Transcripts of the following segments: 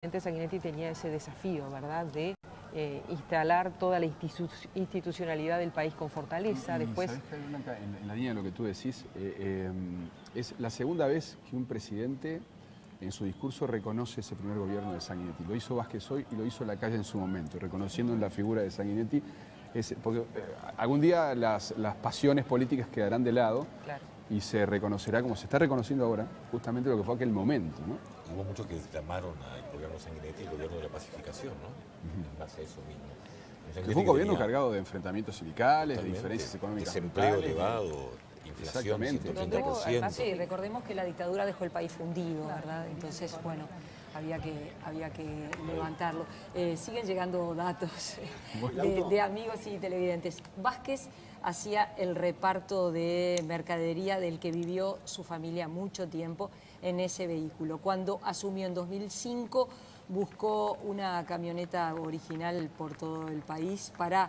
Sanguinetti tenía ese desafío, ¿verdad?, de instalar toda la institucionalidad del país con fortaleza. Después, ¿sabés qué, Blanca? En la línea de lo que tú decís, es la segunda vez que un presidente en su discurso reconoce ese primer gobierno de Sanguinetti. Lo hizo Vázquez hoy y lo hizo Lacalle en su momento, reconociendo en la figura de Sanguinetti. Porque algún día las pasiones políticas quedarán de lado. claro, Y se reconocerá, como se está reconociendo ahora, justamente lo que fue aquel momento, ¿no? Hubo muchos que llamaron al gobierno Sanguinetti el gobierno de la pacificación, ¿no? En base a eso mismo. Que fue un gobierno cargado de enfrentamientos sindicales, de diferencias económicas. Desempleo elevado, inflación, donde hubo, 130%. además, sí, recordemos que la dictadura dejó el país fundido, ¿verdad? Entonces, bueno, había que levantarlo. Siguen llegando datos de amigos y televidentes. Vázquez hacía el reparto de mercadería del que vivió su familia mucho tiempo en ese vehículo. Cuando asumió en 2005, buscó una camioneta original por todo el país para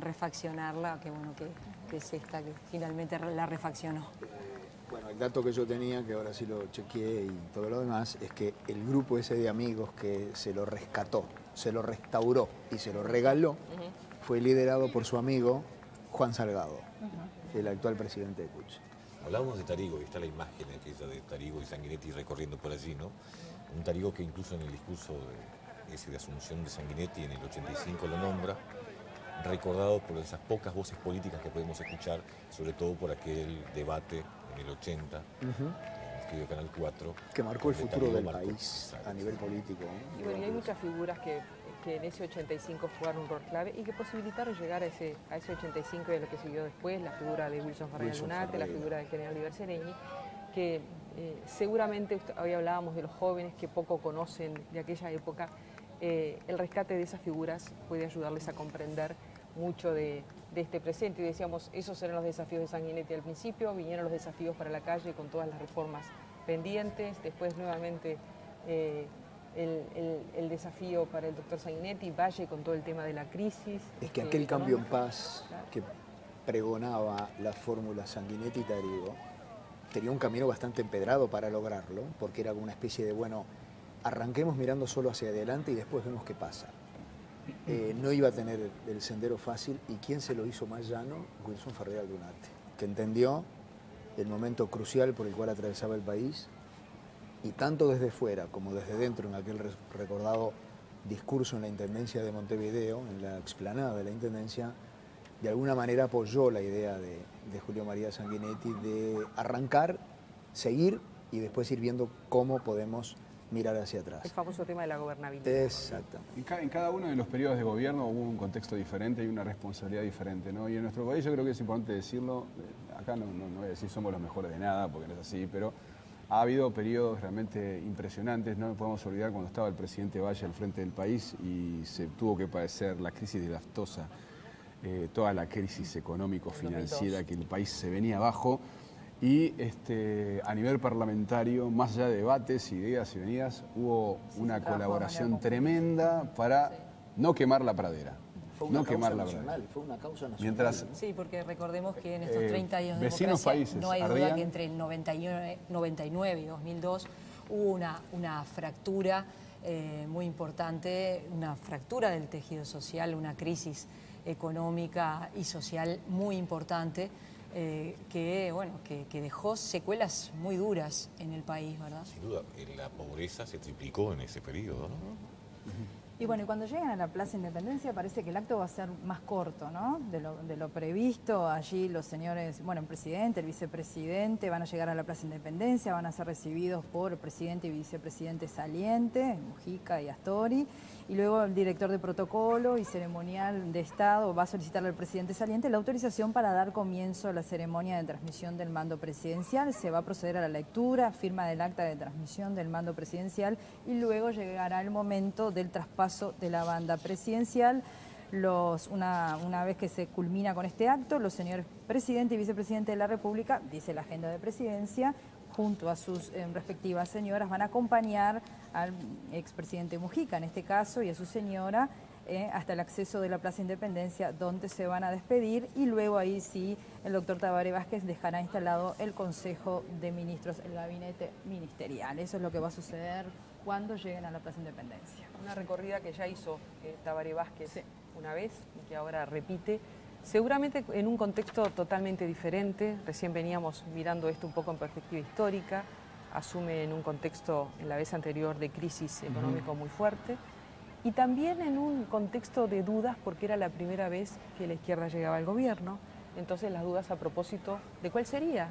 refaccionarla, que bueno, que es esta, que finalmente la refaccionó. Bueno, el dato que yo tenía, que ahora sí lo chequeé y todo lo demás, es que el grupo ese de amigos que se lo rescató, se lo restauró y se lo regaló, fue liderado por su amigo Juan Salgado, el actual presidente de Cuchi. Hablábamos de Tarigo, y está la imagen aquella de Tarigo y Sanguinetti recorriendo por allí, ¿no? Un Tarigo que incluso en el discurso de asunción de Sanguinetti en el 85 lo nombra, recordado por esas pocas voces políticas que podemos escuchar, sobre todo por aquel debate en el 80, en el estudio Canal 4. Que marcó el futuro del país a nivel político, ¿no? Y bueno, y hay muchas figuras que en ese 85 jugaron un rol clave y que posibilitaron llegar a ese 85 y a lo que siguió después, la figura de Wilson Ferreira Lunate, la figura del general Oliver Seregni, que seguramente hoy hablábamos de los jóvenes que poco conocen de aquella época. El rescate de esas figuras puede ayudarles a comprender mucho de este presente. Y decíamos, esos eran los desafíos de Sanguinetti al principio, vinieron los desafíos para la calle con todas las reformas pendientes, después nuevamente el desafío para el doctor Sanguinetti, Valle con todo el tema de la crisis. Es que aquel cambio en paz que pregonaba la fórmula Sanguinetti-Tarigo tenía un camino bastante empedrado para lograrlo, porque era una especie de, bueno, arranquemos mirando solo hacia adelante y después vemos qué pasa. No iba a tener el sendero fácil, y ¿quién se lo hizo más llano? Wilson Ferreira Lunate, que entendió el momento crucial por el cual atravesaba el país, y tanto desde fuera como desde dentro, en aquel recordado discurso en la Intendencia de Montevideo, en la explanada de la Intendencia, de alguna manera apoyó la idea de Julio María Sanguinetti de arrancar, seguir y después ir viendo cómo podemos mirar hacia atrás. El famoso tema de la gobernabilidad. Exactamente. En cada uno de los periodos de gobierno hubo un contexto diferente y una responsabilidad diferente, ¿no? Y en nuestro país yo creo que es importante decirlo, acá no voy a decir somos los mejores de nada, porque no es así, pero ha habido periodos realmente impresionantes. No nos podemos olvidar cuando estaba el presidente Valle al frente del país y se tuvo que padecer la crisis de la aftosa, toda la crisis económico-financiera, que el país se venía abajo. Y a nivel parlamentario, más allá de debates, ideas y venidas, hubo una colaboración tremenda para no quemar la pradera. Fue una causa nacional, fue una causa nacional. Mientras, sí, porque recordemos que en estos 30 años de vecinos democracia países no hay duda ardían. que entre el 99 y 2002 hubo una fractura muy importante, una fractura del tejido social, una crisis económica y social muy importante, que dejó secuelas muy duras en el país, ¿verdad? Sin duda, la pobreza se triplicó en ese periodo, ¿no? Y bueno, y cuando llegan a la Plaza Independencia parece que el acto va a ser más corto, ¿no? De lo previsto. Allí los señores, bueno, el presidente, el vicepresidente van a llegar a la Plaza Independencia, van a ser recibidos por el presidente y vicepresidente saliente, Mujica y Astori, y luego el director de protocolo y ceremonial de Estado va a solicitarle al presidente saliente la autorización para dar comienzo a la ceremonia de transmisión del mando presidencial. Se va a proceder a la lectura, firma del acta de transmisión del mando presidencial, y luego llegará el momento del traspaso de la banda presidencial. Una vez que se culmina con este acto, los señores presidente y vicepresidente de la República, dice la agenda de presidencia, junto a sus respectivas señoras, van a acompañar al expresidente Mujica, en este caso, y a su señora, hasta el acceso de la Plaza Independencia, donde se van a despedir, y luego ahí sí el doctor Tabaré Vázquez dejará instalado el Consejo de Ministros, el gabinete ministerial. Eso es lo que va a suceder cuando lleguen a la Plaza Independencia. Una recorrida que ya hizo Tabaré Vázquez una vez y que ahora repite, seguramente en un contexto totalmente diferente. Recién veníamos mirando esto un poco en perspectiva histórica, asume en un contexto en la vez anterior de crisis económico muy fuerte y también en un contexto de dudas porque era la primera vez que la izquierda llegaba al gobierno. Entonces las dudas a propósito de cuál sería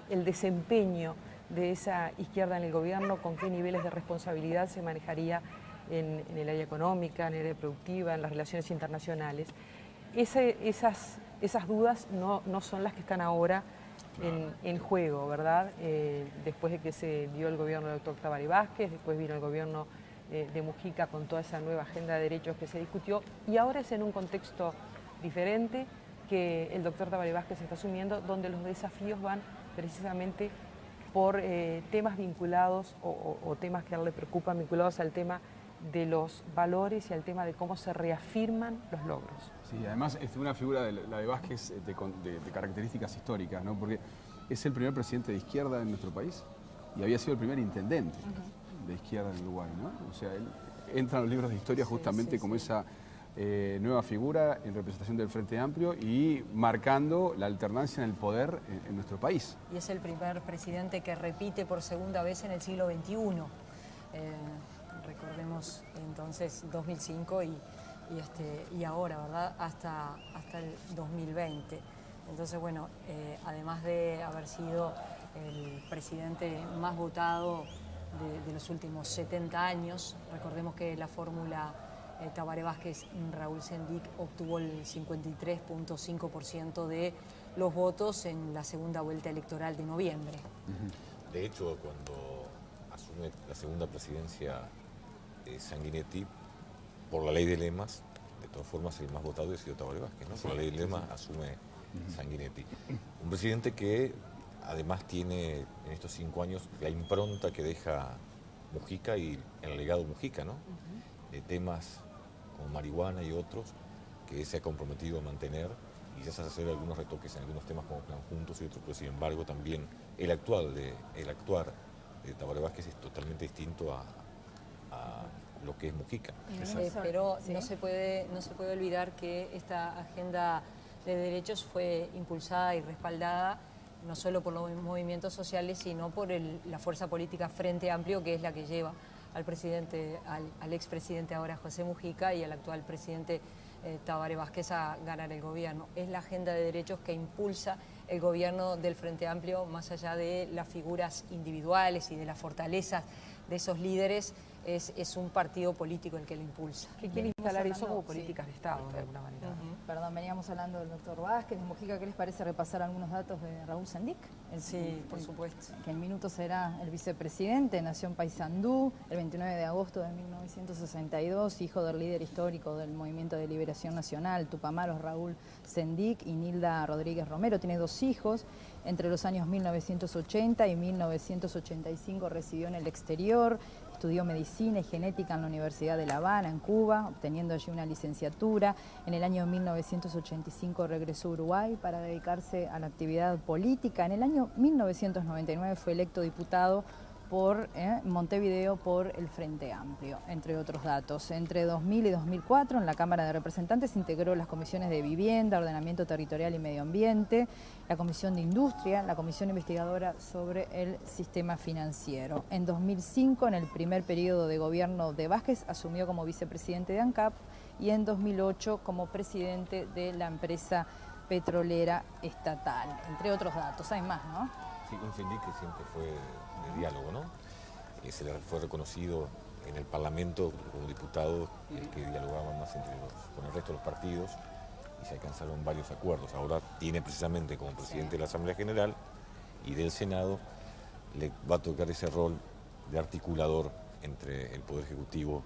el desempeño de esa izquierda en el gobierno, con qué niveles de responsabilidad se manejaría en el área económica, en el área productiva, en las relaciones internacionales. Esas dudas no son las que están ahora en juego, ¿verdad? Después de que se dio el gobierno del doctor Tabaré Vázquez, después vino el gobierno de Mujica con toda esa nueva agenda de derechos que se discutió, y ahora es en un contexto diferente que el doctor Tabaré Vázquez está asumiendo, donde los desafíos van precisamente por temas vinculados o temas que a él le preocupan, vinculados al tema de los valores y al tema de cómo se reafirman los logros. Sí, además es una figura, la de Vázquez, de características históricas, ¿no? Porque es el primer presidente de izquierda en nuestro país y había sido el primer intendente de izquierda en Uruguay, ¿no? O sea, él entra en los libros de historia justamente como esa nueva figura en representación del Frente Amplio y marcando la alternancia en el poder en nuestro país. Y es el primer presidente que repite por segunda vez en el siglo XXI. Recordemos entonces 2005 y ahora, ¿verdad? Hasta el 2020. Entonces, bueno, además de haber sido el presidente más votado de los últimos 70 años, recordemos que la fórmula Tabaré Vázquez-Raúl Sendic obtuvo el 53.5% de los votos en la segunda vuelta electoral de noviembre. De hecho, cuando asume la segunda presidencia Sanguinetti, por la ley de lemas, de todas formas el más votado ha sido Tabaré Vázquez, ¿no? Por la ley de lemas asume Sanguinetti. Un presidente que además tiene en estos 5 años la impronta que deja Mujica y el legado Mujica, ¿no? De temas como marihuana y otros que se ha comprometido a mantener y ya se hacer algunos retoques en algunos temas como Plan Juntos y otros, pero sin embargo también el actuar de Tabaré Vázquez es totalmente distinto a lo que es Mujica. Pero no se puede olvidar que esta agenda de derechos fue impulsada y respaldada no solo por los movimientos sociales, sino por la fuerza política Frente Amplio, que es la que lleva al expresidente ahora José Mujica y al actual presidente Tabaré Vázquez a ganar el gobierno. Es la agenda de derechos que impulsa el gobierno del Frente Amplio, más allá de las figuras individuales y de las fortalezas de esos líderes. Es un partido político el que lo impulsa. Que quiere instalar eso como políticas de Estado, de alguna manera. Perdón, veníamos hablando del doctor Vázquez, de Mujica. ¿Qué les parece repasar algunos datos de Raúl Sendic? Sí, por supuesto. Que en minutos será el vicepresidente, nació en Paysandú el 29 de agosto de 1962, hijo del líder histórico del Movimiento de Liberación Nacional, Tupamaros, Raúl Sendic y Nilda Rodríguez Romero. Tiene 2 hijos. Entre los años 1980 y 1985 residió en el exterior. Estudió medicina y genética en la Universidad de La Habana, en Cuba, obteniendo allí una licenciatura. En el año 1985 regresó a Uruguay para dedicarse a la actividad política. En el año 1999 fue electo diputado por Montevideo por el Frente Amplio, entre otros datos. Entre 2000 y 2004 en la Cámara de Representantes integró las comisiones de Vivienda, Ordenamiento Territorial y Medio Ambiente, la Comisión de Industria, la Comisión Investigadora sobre el Sistema Financiero. En 2005, en el primer periodo de gobierno de Vázquez, asumió como vicepresidente de ANCAP y en 2008 como presidente de la empresa petrolera estatal, entre otros datos. Hay más, ¿no? Sí, un Sendic que siempre fue de diálogo, ¿no? Se le fue reconocido en el Parlamento como diputado que dialogaba más con el resto de los partidos y se alcanzaron varios acuerdos. Ahora tiene precisamente como presidente de la Asamblea General y del Senado, le va a tocar ese rol de articulador entre el Poder Ejecutivo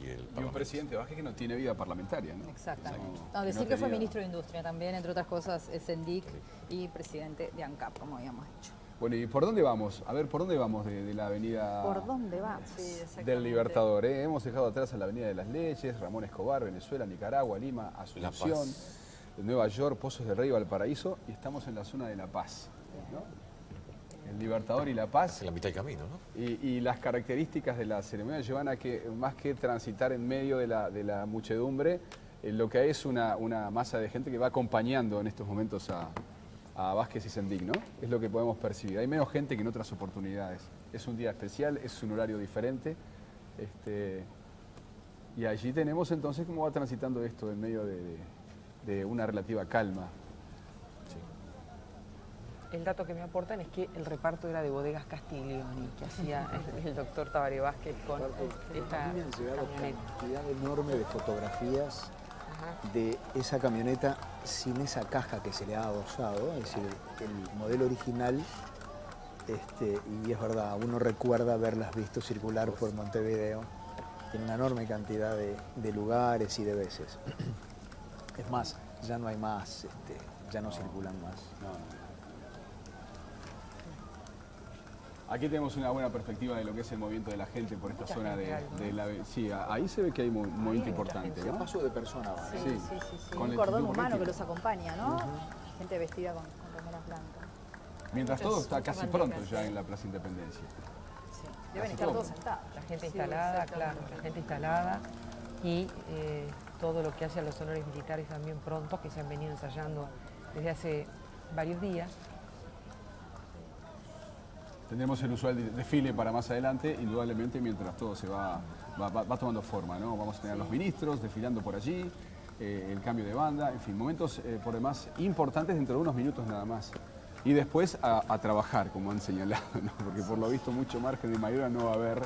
y el Parlamento. Y un presidente Vázquez que no tiene vida parlamentaria, ¿no? Exactamente. Decir que fue ministro de Industria también, entre otras cosas, es Sendic y presidente de ANCAP, como habíamos dicho. Bueno, ¿y por dónde vamos? A ver, ¿por dónde vamos de la avenida ¿Por dónde vamos? Sí, del Libertador? Hemos dejado atrás a la avenida de las Leyes, Ramón Escobar, Venezuela, Nicaragua, Lima, Asunción, Nueva York, Pozos del Rey, Valparaíso, y estamos en la zona de La Paz, ¿no? el Libertador y la Paz. Es la mitad del camino, ¿no? Y las características de la ceremonia llevan a que, más que transitar en medio de la muchedumbre, lo que hay es una masa de gente que va acompañando en estos momentos a Vázquez y Sendik, ¿no? Es lo que podemos percibir. Hay menos gente que en otras oportunidades. Es un día especial, es un horario diferente. Y allí tenemos entonces cómo va transitando esto en medio de una relativa calma. El dato que me aportan es que el reparto era de Bodegas Castiglioni, que hacía el doctor Tabaré Vázquez con esta A mí me han llegado camioneta. cantidad enorme de fotografías de esa camioneta sin esa caja que se le ha adosado, es decir, el modelo original, y es verdad, uno recuerda haberlas visto circular por Montevideo en una enorme cantidad de lugares y de veces. Es más, ya no hay más, ya no circulan más. Aquí tenemos una buena perspectiva de lo que es el movimiento de la gente por esta zona de la... Sí, ahí se ve que hay un movimiento importante, El ¿no? paso de personas va. Sí. Un el cordón tipo humano que político. los acompaña, ¿no? Gente vestida con remeras blancas. Mientras todo está casi pronto ya en la Plaza Independencia. Sí. Deben estar todo. todos sentados. La gente instalada, claro, la gente instalada y todo lo que hace a los honores militares también prontos, que se han venido ensayando desde hace varios días. Tendremos el usual desfile para más adelante, indudablemente, mientras todo se va tomando forma, ¿no? Vamos a tener los ministros desfilando por allí, el cambio de banda, en fin, momentos por demás importantes dentro de unos minutos nada más. Y después a trabajar, como han señalado, ¿no? Porque por lo visto mucho margen de maniobra no va a haber.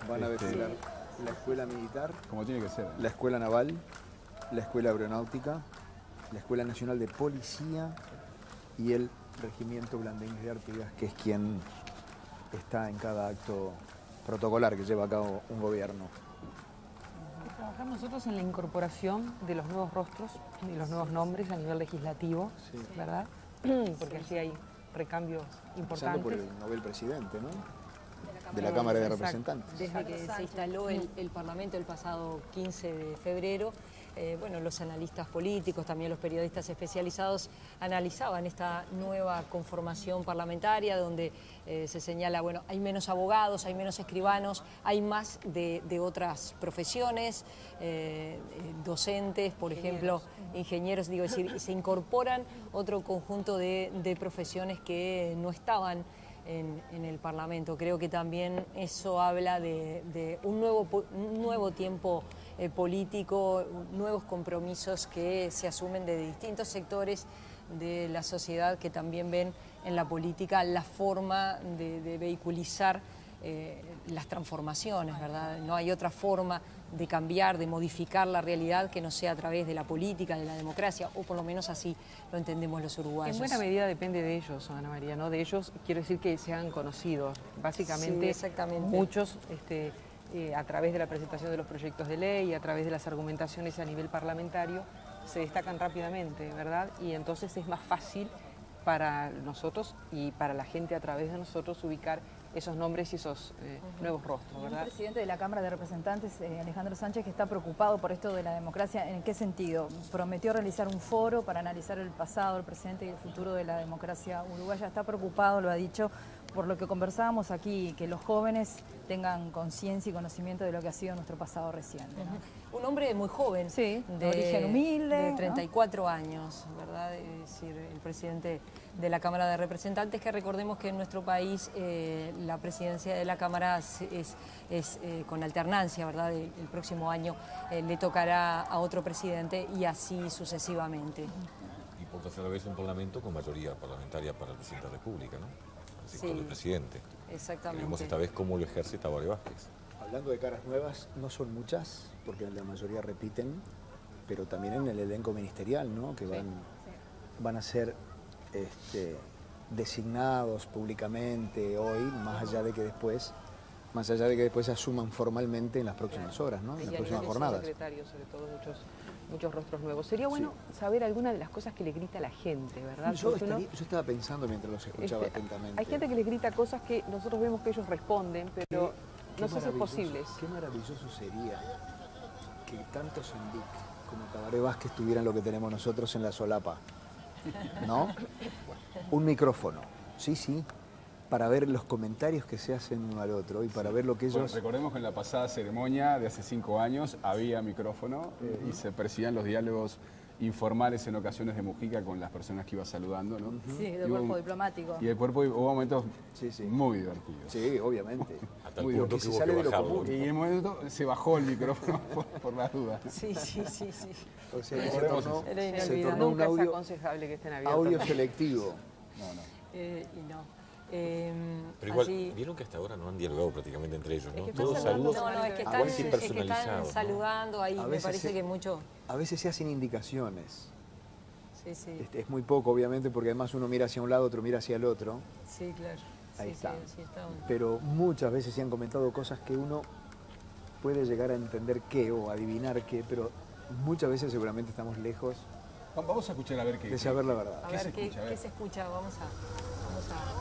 Van a desfilar la escuela militar, Como tiene que ser. la escuela naval, la escuela aeronáutica, la escuela nacional de policía y el regimiento Blandengues de Artigas, que es quien está en cada acto protocolar que lleva a cabo un gobierno. Trabajamos nosotros en la incorporación de los nuevos rostros y los nuevos nombres a nivel legislativo, ¿verdad? Porque así hay recambios Empezando por importantes. el Nobel presidente, ¿no? De la Cámara de Exacto. Representantes. Desde que se instaló el Parlamento el pasado 15 de febrero, bueno, los analistas políticos, también los periodistas especializados, analizaban esta nueva conformación parlamentaria donde se señala, bueno, hay menos abogados, hay menos escribanos, hay más de otras profesiones, docentes, por ejemplo, ingenieros, digo, es decir, se incorporan otro conjunto de profesiones que no estaban en el Parlamento. Creo que también eso habla de un nuevo tiempo político, nuevos compromisos que se asumen de distintos sectores de la sociedad que también ven en la política la forma de vehiculizar las transformaciones, ¿verdad? No hay otra forma de cambiar, de modificar la realidad que no sea a través de la política, de la democracia, o por lo menos así lo entendemos los uruguayos. En buena medida depende de ellos, Ana María, ¿no? De ellos quiero decir que se han conocido. Básicamente, Sí, exactamente. muchos a través de la presentación de los proyectos de ley, a través de las argumentaciones a nivel parlamentario, se destacan rápidamente, ¿verdad? Y entonces es más fácil para nosotros y para la gente a través de nosotros ubicar esos nombres y esos nuevos rostros, El ¿verdad? presidente de la Cámara de Representantes, Alejandro Sánchez, que está preocupado por esto de la democracia, ¿en qué sentido? Prometió realizar un foro para analizar el pasado, el presente y el futuro de la democracia uruguaya. Está preocupado, lo ha dicho, por lo que conversábamos aquí, que los jóvenes tengan conciencia y conocimiento de lo que ha sido nuestro pasado reciente, ¿no? Un hombre muy joven, Sí, de origen humilde, de ¿no? 34 años, ¿verdad? Es decir, el presidente de la Cámara de Representantes, que recordemos que en nuestro país la presidencia de la Cámara es con alternancia, ¿verdad? El próximo año le tocará a otro presidente y así sucesivamente. Y por tercera vez un parlamento con mayoría parlamentaria para el presidente de la República, ¿no? Así Sí. con el presidente. Exactamente. Veremos esta vez cómo lo ejerce Tabaré Vázquez. Hablando de caras nuevas, no son muchas, porque la mayoría repiten, pero también en el elenco ministerial, ¿no? Que van a ser designados públicamente hoy, más allá de que después asuman formalmente en las próximas horas, ¿no? En las próximas jornadas. Secretarios, sobre todo muchos rostros nuevos. Sería bueno saber alguna de las cosas que le grita a la gente, ¿verdad? Yo Porque uno- estaba pensando mientras los escuchaba atentamente. hay gente que les grita cosas que nosotros vemos que ellos responden, pero no sé si es posible. Qué maravilloso sería que tanto Sendik como Tabaré Vázquez tuvieran lo que tenemos nosotros en la solapa, ¿no? Un micrófono, sí, para ver los comentarios que se hacen uno al otro y para ver lo que ellos... Bueno, recordemos que en la pasada ceremonia de hace 5 años había micrófono y se percibían los diálogos informales en ocasiones de Mujica con las personas que iba saludando, ¿no? Sí, del cuerpo diplomático. Y el cuerpo hubo momentos muy divertidos. Sí, obviamente. A tal Muy punto divertido. que se hubo sale que de lo bajarlo. común. Y en el momento se bajó el micrófono por las dudas. Sí, sí, sí, sí. O sea, Recordemos se Era tornó inolvidable. un Nunca es audio, aconsejable que estén abiertos. audio selectivo. No. Y no. Pero igual, allí- vieron que hasta ahora no han dialogado prácticamente entre ellos, ¿no? Es que Todos están saludos. No, es que igual están, que es que están personalizados, ¿no? saludando ahí, A me veces parece se- que mucho... A veces se hacen indicaciones. Sí, sí, Es muy poco, obviamente, porque además uno mira hacia un lado, otro mira hacia el otro. sí, claro. Ahí Sí, está. sí, está. Pero muchas veces se han comentado cosas que uno puede llegar a entender qué o adivinar qué, pero muchas veces seguramente estamos lejos Vamos a escuchar a ver qué de saber la verdad. A ¿Qué ver, se escucha? A ver. ¿qué se escucha? Vamos a...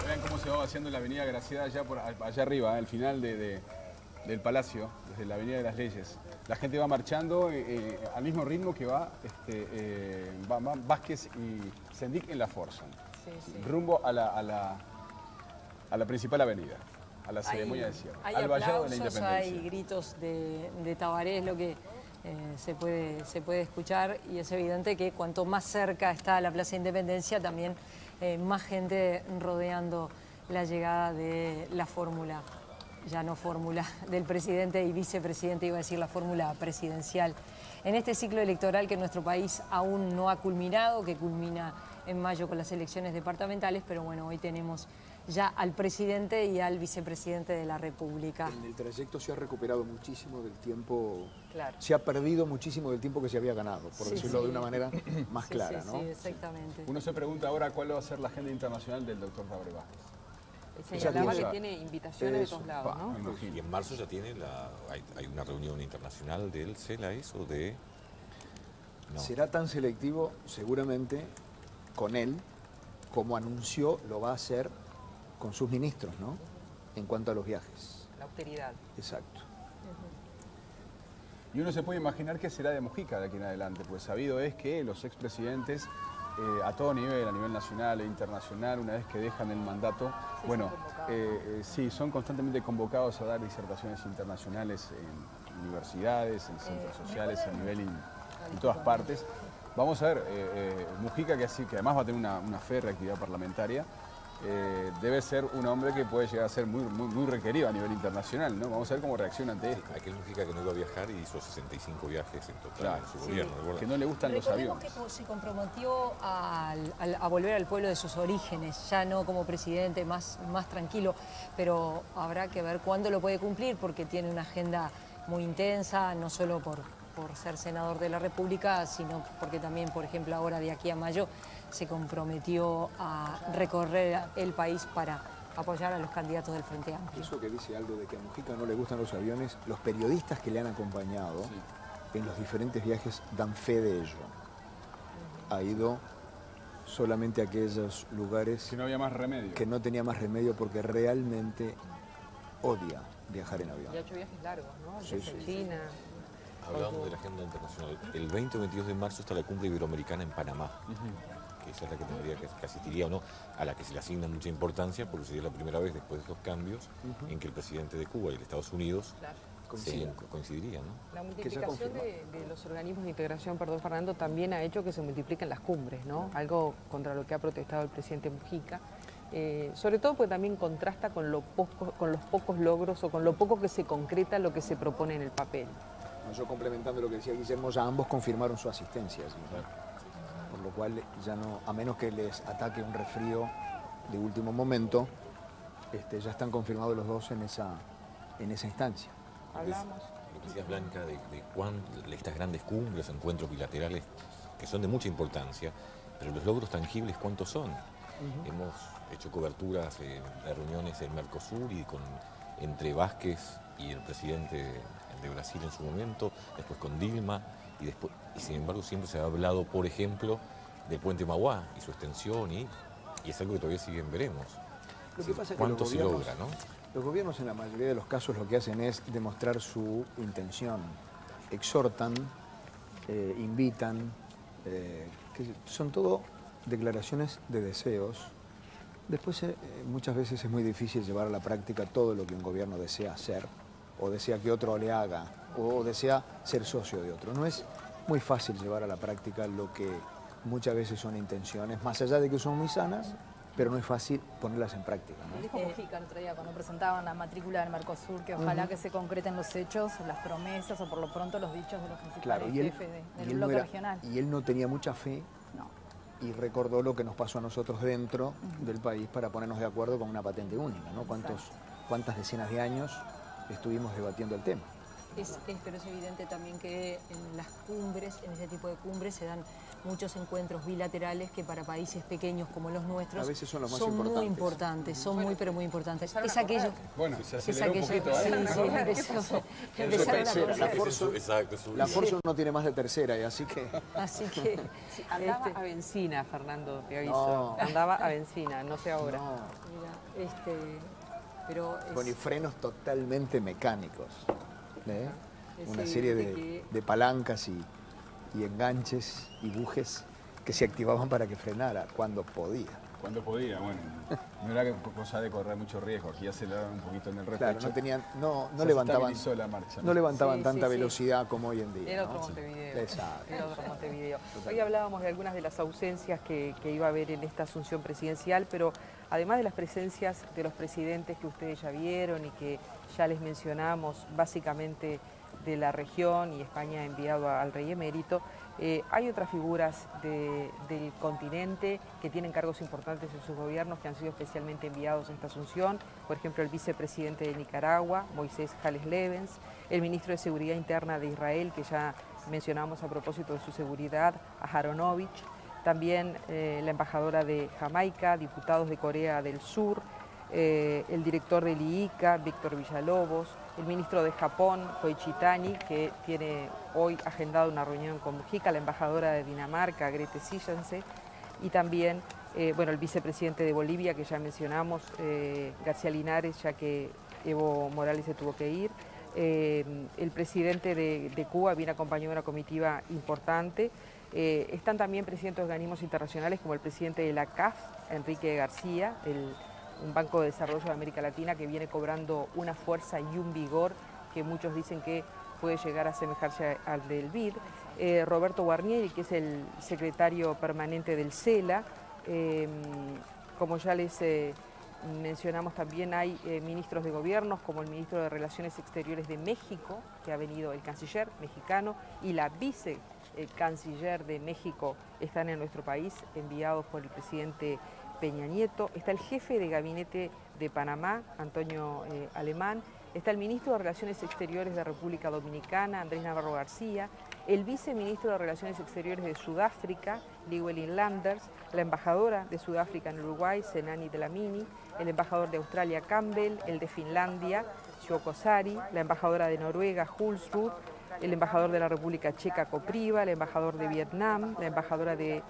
Vean cómo se va haciendo la avenida Graciada allá arriba, al final del Palacio, desde la avenida de las Leyes. La gente va marchando al mismo ritmo que va Vázquez y Sendik en la Forson, rumbo a la principal avenida, a la ceremonia de cierre, Hay al Vallado de la aplausos, Independencia. hay gritos de Tabaré, es lo que se puede escuchar, y es evidente que cuanto más cerca está la Plaza de Independencia, también más gente rodeando la llegada de la fórmula, ya no fórmula del presidente y vicepresidente, iba a decir la fórmula presidencial, en este ciclo electoral que nuestro país aún no ha culminado, que culmina en mayo con las elecciones departamentales, pero bueno, hoy tenemos ya al presidente y al vicepresidente de la República. En el trayecto se ha recuperado muchísimo del tiempo, Claro. se ha perdido muchísimo del tiempo que se había ganado, por Sí, decirlo sí. de una manera más Sí, clara, sí, ¿no? sí, exactamente. Uno se pregunta ahora cuál va a ser la agenda internacional del doctor Tabaré Vázquez. Señalaba tiene- que tiene invitaciones de todos lados, ¿no? Me imagino. Y en marzo ya tiene hay una reunión internacional del CELAES o de... No. Será tan selectivo, seguramente, con él, como anunció, lo va a hacer con sus ministros, ¿no? En cuanto a los viajes. La austeridad. Exacto. Y uno se puede imaginar qué será de Mujica de aquí en adelante, pues sabido es que los expresidentes a todo nivel, a nivel nacional e internacional, una vez que dejan el mandato, sí, son constantemente convocados a dar disertaciones internacionales en universidades, en centros sociales, a nivel en todas partes. Vamos a ver, Mujica, que además va a tener una férrea actividad parlamentaria, debe ser un hombre que puede llegar a ser muy requerido a nivel internacional, ¿no? Vamos a ver cómo reacciona ante esto. Aquel Mujica que no iba a viajar y hizo 65 viajes en total Claro, en su gobierno, ¿recuerda? que no le gustan los Recordemos aviones. que se comprometió a volver al pueblo de sus orígenes, ya no como presidente, más tranquilo, pero habrá que ver cuándo lo puede cumplir, porque tiene una agenda muy intensa, no solo por ser senador de la República, sino porque también, por ejemplo, ahora de aquí a mayo se comprometió a recorrer el país para apoyar a los candidatos del Frente Amplio. Eso que dice Aldo de que a Mujica no le gustan los aviones, los periodistas que le han acompañado en los diferentes viajes dan fe de ello. Ha ido solamente a aquellos lugares Si no había más remedio. que no tenía más remedio porque realmente odia viajar en avión. Y ha hecho viajes largos, ¿no? Sí, Desde sí. China. Hablando de la agenda internacional, el 20 o 22 de marzo está la cumbre iberoamericana en Panamá, que esa es la que tendría que asistiría o no, a la que se le asigna mucha importancia, porque sería la primera vez después de estos cambios en que el presidente de Cuba y de Estados Unidos coincidirían, ¿no? La Que multiplicación ya de los organismos de integración, perdón Fernando, también ha hecho que se multipliquen las cumbres, ¿no? Algo contra lo que ha protestado el presidente Mujica. Sobre todo porque también contrasta con los pocos logros o con lo poco que se concreta lo que se propone en el papel. Yo complementando lo que decía Guillermo, ya ambos confirmaron su asistencia, ¿sí? Por lo cual ya no, a menos que les ataque un resfrío de último momento, ya están confirmados los dos en esa instancia. Hablamos. Lo que decías, Blanca, de estas grandes cumbres, encuentros bilaterales, que son de mucha importancia, pero los logros tangibles, ¿cuántos son? Hemos hecho coberturas de reuniones en Mercosur y entre Vázquez y el presidente de Brasil en su momento, después con Dilma, y sin embargo siempre se ha hablado, por ejemplo, del puente Mauá y su extensión, y es algo que todavía siguen veremos. Lo que pasa es que ¿Cuánto se logra, no? Los gobiernos en la mayoría de los casos lo que hacen es demostrar su intención. Exhortan, invitan, que son todo declaraciones de deseos. Después muchas veces es muy difícil llevar a la práctica todo lo que un gobierno desea hacer, o desea que otro le haga, o desea ser socio de otro. No es muy fácil llevar a la práctica lo que muchas veces son intenciones, más allá de que son muy sanas, pero no es fácil ponerlas en práctica, ¿no? Dijo Mujica el otro día cuando presentaban la matrícula del Mercosur, que ojalá que se concreten los hechos, las promesas o por lo pronto los dichos de los principales jefes del bloque regional. Y él no tenía mucha fe. No. Y recordó lo que nos pasó a nosotros dentro del país para ponernos de acuerdo con una patente única, ¿no? ¿Cuántas decenas de años estuvimos debatiendo el tema? Pero es evidente también que en las cumbres, en ese tipo de cumbres, se dan muchos encuentros bilaterales que para países pequeños como los nuestros a veces son los más muy importantes, son muy pero muy importantes. Es aquello. Bueno, se aceleró un poquito, La Forza no tiene más de tercera, y así que... Andaba a benzina, Fernando, te aviso. No. Andaba a benzina, no sé ahora. No. Pero y frenos totalmente mecánicos. Una serie de palancas y enganches y bujes que se activaban para que frenara cuando podía. Cuando podía, bueno, no era cosa de correr mucho riesgo, aquí aceleraban un poquito en el repecho. Claro, no levantaban, la marcha, no levantaban tanta velocidad como hoy en día. Era otro Montevideo. Exacto. Era otro Montevideo. Hoy hablábamos de algunas de las ausencias que iba a haber en esta asunción presidencial, pero además de las presencias de los presidentes que ustedes ya vieron y que ya les mencionamos, básicamente de la región, y España ha enviado al rey emérito, hay otras figuras del continente que tienen cargos importantes en sus gobiernos que han sido especialmente enviados a esta asunción. Por ejemplo, el vicepresidente de Nicaragua, Moisés Hales Levens, el ministro de Seguridad Interna de Israel, que ya mencionamos a propósito de su seguridad, Aharonovich, también la embajadora de Jamaica, diputados de Corea del Sur, el director del IICA, Víctor Villalobos, el ministro de Japón, Koichi Tani, que tiene hoy agendado una reunión con Mujica, la embajadora de Dinamarca, Grete Sillense, y también el vicepresidente de Bolivia, que ya mencionamos, García Linares, ya que Evo Morales se tuvo que ir. El presidente de Cuba viene acompañado de una comitiva importante. Están también presidentes de organismos internacionales como el presidente de la CAF, Enrique García, un Banco de Desarrollo de América Latina que viene cobrando una fuerza y un vigor que muchos dicen que puede llegar a asemejarse al del BID. Roberto Guarnieri, que es el secretario permanente del CELA. Como ya les mencionamos, también hay ministros de gobiernos como el ministro de Relaciones Exteriores de México, que ha venido, el canciller mexicano, y la vicecanciller de México están en nuestro país, enviados por el presidente Peña Nieto. Está el jefe de gabinete de Panamá, Antonio Alemán. Está el ministro de Relaciones Exteriores de República Dominicana, Andrés Navarro García. El viceministro de Relaciones Exteriores de Sudáfrica, Llewellyn Landers. La embajadora de Sudáfrica en Uruguay, Senani Dlamini. El embajador de Australia, Campbell. El de Finlandia, Shoko Sari. La embajadora de Noruega, Hulsrud. El embajador de la República Checa, Kopriva, el embajador de Vietnam, la embajadora de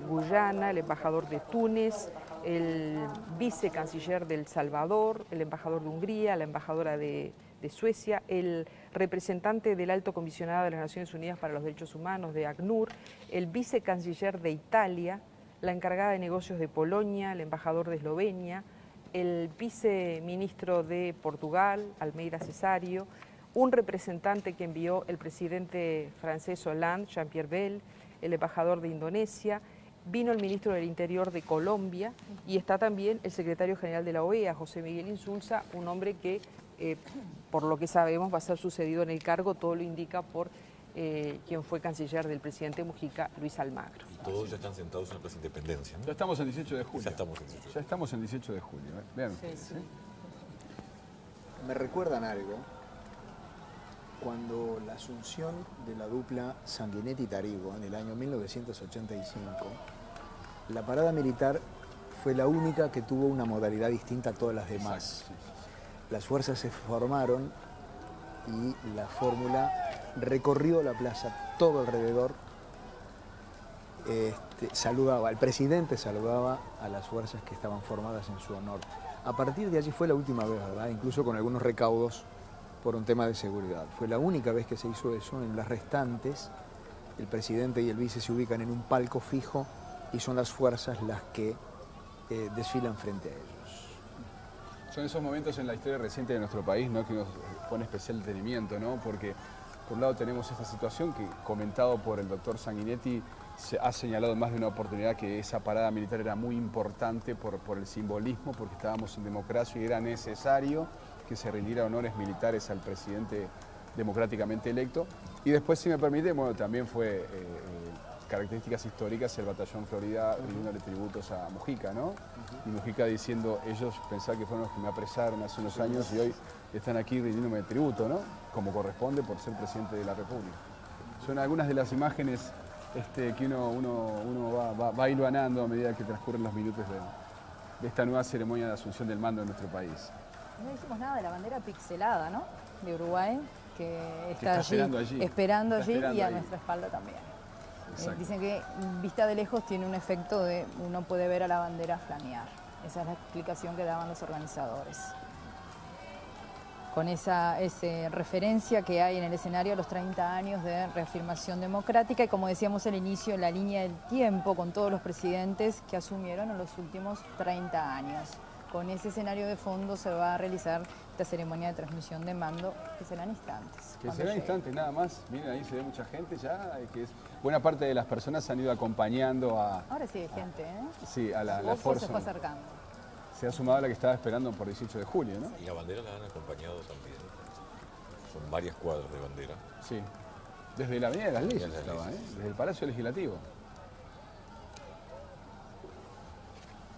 Guyana, el embajador de Túnez, el vicecanciller de El Salvador, el embajador de Hungría, la embajadora de Suecia, el representante del Alto Comisionado de las Naciones Unidas para los Derechos Humanos, de ACNUR, el vicecanciller de Italia, la encargada de negocios de Polonia, el embajador de Eslovenia, el viceministro de Portugal, Almeida Cesario, un representante que envió el presidente francés Hollande, Jean-Pierre Bel, el embajador de Indonesia, vino el ministro del Interior de Colombia y está también el secretario general de la OEA, José Miguel Insulza, un hombre que, por lo que sabemos, va a ser sucedido en el cargo, todo lo indica por quien fue canciller del presidente Mujica, Luis Almagro. Y todos ya están sentados en la Plaza Independencia, ¿no? Ya estamos en 18 de julio. Ya estamos en 18. Ya estamos en 18 de julio. Vean ustedes, sí. Me recuerdan algo. Cuando la asunción de la dupla Sanguinetti-Tarigo en el año 1985, la parada militar fue la única que tuvo una modalidad distinta a todas las demás. Exacto, sí. Las fuerzas se formaron y la fórmula recorrió la plaza todo alrededor. Saludaba, el presidente saludaba a las fuerzas que estaban formadas en su honor. A partir de allí fue la última vez, ¿verdad? Incluso con algunos recaudos por un tema de seguridad. Fue la única vez que se hizo eso. En las restantes, el presidente y el vice se ubican en un palco fijo y son las fuerzas las que desfilan frente a ellos. Son esos momentos en la historia reciente de nuestro país, ¿no?, que nos pone especial detenimiento, ¿no? Porque por un lado tenemos esta situación que, comentado por el doctor Sanguinetti, se ha señalado en más de una oportunidad que esa parada militar era muy importante por el simbolismo, porque estábamos en democracia y era necesario que se rindiera honores militares al presidente democráticamente electo. Y después, si me permite, bueno, también fue características históricas, el batallón Florida rindiéndole tributos a Mujica, ¿no? Y Mujica diciendo, ellos pensaban que fueron los que me apresaron hace unos años y hoy están aquí rindiéndome tributo, ¿no? Como corresponde por ser presidente de la República. Son algunas de las imágenes que uno va hilvanando a medida que transcurren los minutos de esta nueva ceremonia de asunción del mando en nuestro país. No dijimos nada de la bandera pixelada, ¿no?, de Uruguay, que está esperando allí y a nuestra espalda también. Dicen que vista de lejos tiene un efecto de uno puede ver a la bandera flamear. Esa es la explicación que daban los organizadores. Con esa referencia que hay en el escenario a los 30 años de reafirmación democrática y, como decíamos al inicio, la línea del tiempo con todos los presidentes que asumieron en los últimos 30 años. Con ese escenario de fondo se va a realizar esta ceremonia de transmisión de mando, que serán instantes. Que serán instantes nada más. Miren, ahí se ve mucha gente ya, buena parte de las personas han ido acompañando a... Ahora sí hay gente, ¿eh? Sí, a la fuerza. Se fue acercando. Se ha sumado a la que estaba esperando por 18 de julio, ¿no? Y la bandera la han acompañado también. Son varias cuadras de bandera. Sí. Desde la Avenida de las Leyes estaba, ¿eh? Desde el Palacio Legislativo.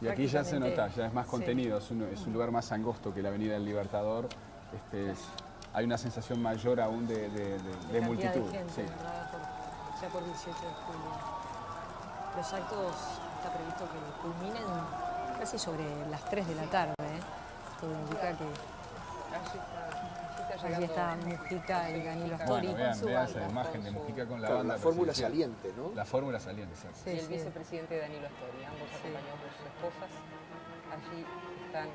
Y aquí ya se nota, ya es más contenido, es un lugar más angosto que la Avenida del Libertador. Hay una sensación mayor aún de multitud. De gente, sí. ¿Verdad? Ya por 18 de julio. Los actos está previsto que culminen casi sobre las 3 de la tarde. Todo indica que allí está Mujica y Danilo Astori. Bueno, vean esa imagen de Mujica con la banda. La fórmula saliente, ¿no? La fórmula saliente, exacto. Sí, y el vicepresidente Danilo Astori, ambos acompañados por sus esposas. Allí están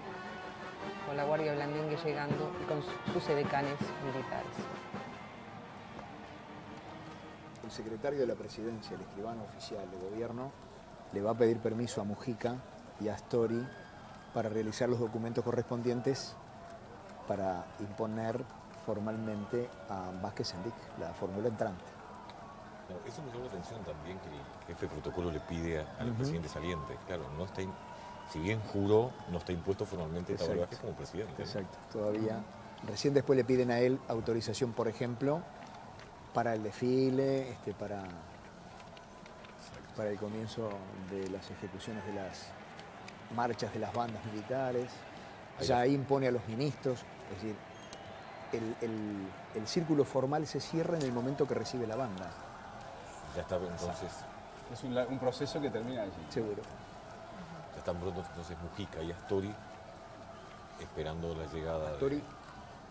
con la Guardia Blandengue llegando y con sus edecanes militares. El secretario de la Presidencia, el escribano oficial de gobierno, le va a pedir permiso a Mujica y a Astori para realizar los documentos correspondientes para imponer formalmente a Vázquez Sendic, la fórmula entrante. Claro, eso me llama la atención también, que el jefe de protocolo le pide al presidente saliente. Claro, no está, si bien juró, no está impuesto formalmente Tabaré Vázquez como presidente. Exacto, todavía. Recién después le piden a él autorización, por ejemplo, para el desfile, para el comienzo de las ejecuciones de las marchas de las bandas militares. Ya ahí impone a los ministros, es decir, el círculo formal se cierra en el momento que recibe la banda. Ya está entonces... Es un proceso que termina allí. Seguro. Ya están pronto entonces Mujica y Astori esperando la llegada Astori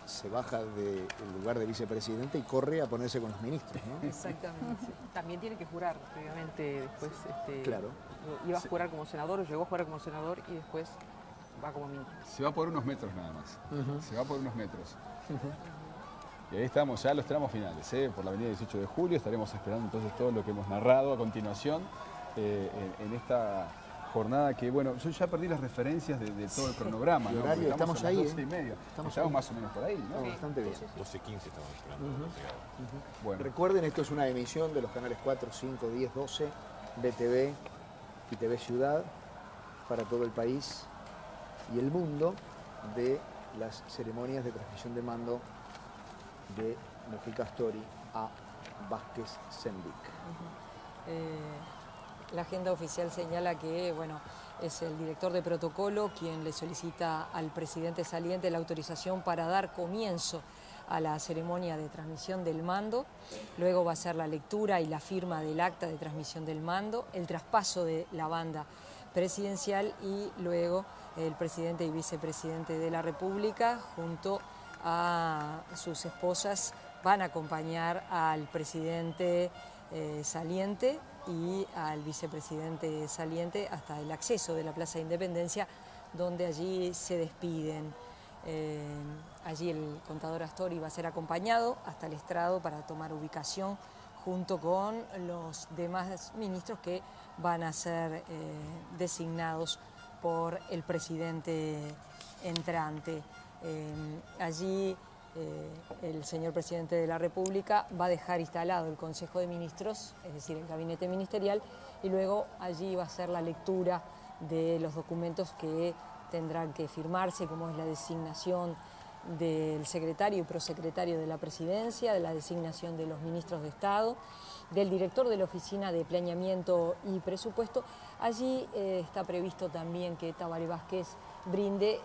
se baja del lugar de vicepresidente y corre a ponerse con los ministros, ¿no? Exactamente. Sí. También tiene que jurar, previamente, después... Claro. Iba a jurar como senador, o llegó a jurar como senador y después va como ministro. Se va por unos metros nada más. Se va por unos metros. Y ahí estamos, ya los tramos finales, por la avenida 18 de julio. Estaremos esperando entonces todo lo que hemos narrado a continuación en esta jornada que, bueno, yo ya perdí las referencias de todo el cronograma. ¿No? Horario, estamos ahí, 12:30. Estamos más o menos por ahí, ¿no? Sí, bastante bien. 12:15 estamos esperando la llegada. Bueno. Recuerden, esto es una emisión de los canales 4, 5, 10, 12, BTV y TV Ciudad para todo el país y el mundo de las ceremonias de transmisión de mando de Mujica Astori a Vázquez Sendic. La agenda oficial señala que, bueno, es el director de protocolo quien le solicita al presidente saliente la autorización para dar comienzo a la ceremonia de transmisión del mando. Luego va a ser la lectura y la firma del acta de transmisión del mando, el traspaso de la banda presidencial y luego el presidente y vicepresidente de la República junto a sus esposas, van a acompañar al presidente saliente y al vicepresidente saliente hasta el acceso de la Plaza de Independencia, donde allí se despiden. Allí el contador Astori va a ser acompañado hasta el estrado para tomar ubicación junto con los demás ministros que van a ser designados por el presidente entrante. Allí el señor presidente de la República va a dejar instalado el Consejo de Ministros, es decir, el gabinete ministerial, y luego allí va a ser la lectura de los documentos que tendrán que firmarse, como es la designación del secretario y prosecretario de la Presidencia, de la designación de los ministros de Estado, del director de la Oficina de Planeamiento y Presupuesto. Allí está previsto también que Tabaré Vázquez brinde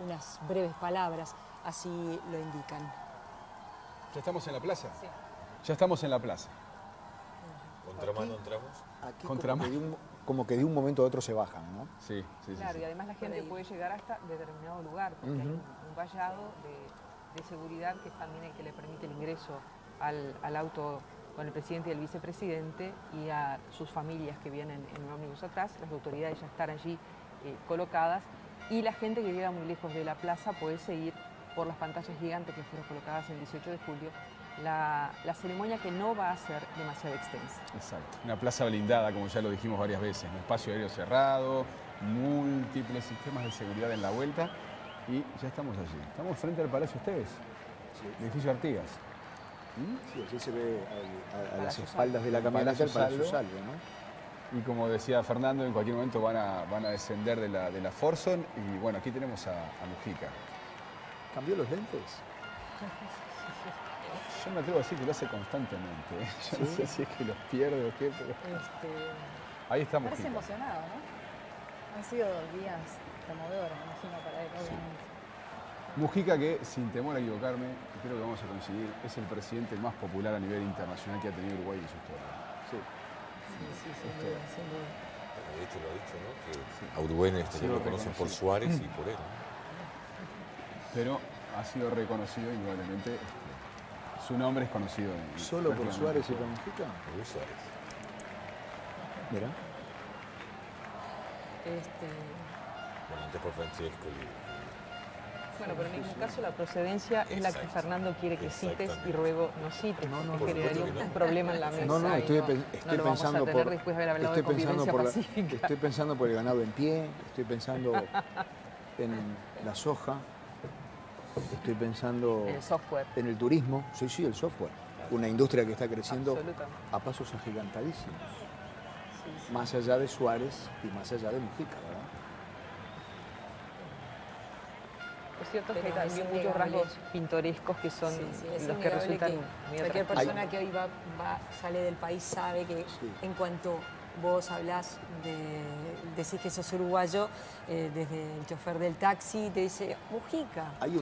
unas breves palabras, así lo indican. ¿Ya estamos en la plaza? Sí. Ya estamos en la plaza. ¿Contramano entramos? Aquí Contramano. como que de un momento a otro se bajan, ¿no? Sí, sí, Claro, sí. y además la gente puede llegar hasta determinado lugar, porque hay un vallado de seguridad que es también el que le permite el ingreso al auto con el presidente y el vicepresidente y a sus familias que vienen en un ómnibus atrás. Las autoridades ya están allí colocadas y la gente que llega muy lejos de la plaza puede seguir por las pantallas gigantes que fueron colocadas el 18 de julio la ceremonia, que no va a ser demasiado extensa. Exacto. Una plaza blindada, como ya lo dijimos varias veces, un espacio aéreo cerrado, múltiples sistemas de seguridad en la vuelta y ya estamos allí. Estamos frente al Palacio Esteves, edificio Artigas. Sí, allí se ve a las Palacio espaldas de la camioneta el Palacio Salvo, ¿no? Y como decía Fernando, en cualquier momento van a descender de la Forson y bueno, aquí tenemos a Mujica. ¿Cambió los lentes? Yo me atrevo a decir que lo hace constantemente. Yo no sé si es que los pierde o qué, pero... Ahí está Parece Mujica. emocionado, ¿no? Han sido días conmovedores, me imagino, para él, obviamente. Mujica, que sin temor a equivocarme, creo que vamos a coincidir, es el presidente más popular a nivel internacional que ha tenido Uruguay en su historia. Sí. Sí, sin duda, sin duda. De hecho lo ha dicho, ¿no? Que a Uruguay en este lo conocen por Suárez y por él. Pero ha sido reconocido indudablemente. Su nombre es conocido. ¿Solo por Suárez y por Mujica? Por Suárez. Mira. Bueno, antes por Francesco. Bueno, pero en ningún caso la procedencia es la que Exacto. Fernando quiere que cites y Exactamente. luego no cites, No, porque por generaría supuesto que un no. problema en la mesa. No, y estoy no lo vamos pensando a tener por... después de haber hablado de Estoy pensando convivencia por pacífica. estoy pensando por el ganado en pie, estoy pensando en la soja, estoy pensando El software. en el turismo. Sí, el software. Una industria que está creciendo Absolutamente. a pasos agigantadísimos. Sí, sí. Más allá de Suárez y más allá de Mujica, ¿verdad? Es cierto que hay Pero es también muchos innegable. rasgos pintorescos que son Sí, es los que innegable resultan que muy cualquier atractivos. persona que hoy sale del país sabe que Sí. en cuanto vos hablás decís que sos uruguayo, desde el chofer del taxi te dice Mujica. Hay